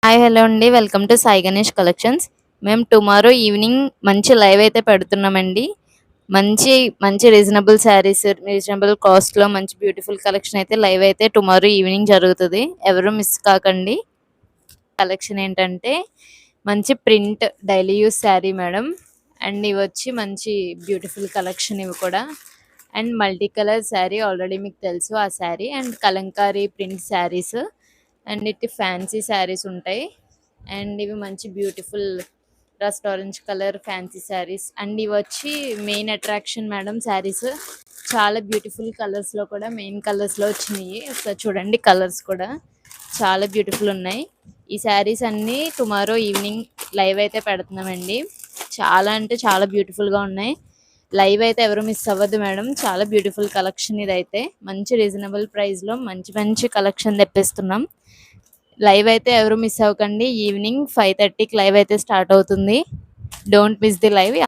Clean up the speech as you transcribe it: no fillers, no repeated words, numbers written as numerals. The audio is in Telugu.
హాయ్ హలో అండి. Welcome to Sai Ganesh collections. మేము టుమారో ఈవినింగ్ మంచి లైవ్ అయితే పెడుతున్నామండి. మంచి మంచి రీజనబుల్ శారీస్, రీజనబుల్ కాస్ట్‌లో మంచి బ్యూటిఫుల్ కలెక్షన్ అయితే లైవ్ అయితే టుమారో ఈవినింగ్ జరుగుతది. ఎవరు మిస్ కాకండి. కలెక్షన్ ఏంటంటే మంచి print daily use sari madam. And ఇవొచ్చి మంచి బ్యూటిఫుల్ కలెక్షన్ ఇవి కూడా. And multi colour sari already మీకు తెలుసు ఆ sari. And Kalamkari print saris and ఇటు ఫ్యాన్సీ శారీస్ ఉంటాయి. అండ్ ఇవి మంచి beautiful rust orange colour fancy saris. And ఇవి వచ్చి మెయిన్ అట్రాక్షన్ మేడం శారీస్. చాలా బ్యూటిఫుల్ కలర్స్లో కూడా మెయిన్ కలర్స్లో వచ్చినాయి. ఒకసారి చూడండి కలర్స్ కూడా చాలా బ్యూటిఫుల్ ఉన్నాయి. ఈ శారీస్ అన్నీ టుమారో ఈవినింగ్ లైవ్ అయితే పెడుతున్నామండి. చాలా అంటే చాలా బ్యూటిఫుల్గా ఉన్నాయి. లైవ్ అయితే ఎవరు మిస్ అవ్వద్దు మేడం. చాలా బ్యూటిఫుల్ కలెక్షన్ ఇదైతే మంచి రీజనబుల్ ప్రైస్లో మంచి మంచి కలెక్షన్ తెప్పిస్తున్నాం. లైవ్ అయితే ఎవరు మిస్ అవ్వకండి. ఈవినింగ్ 5:30కి లైవ్ అయితే స్టార్ట్ అవుతుంది. Don't miss the live.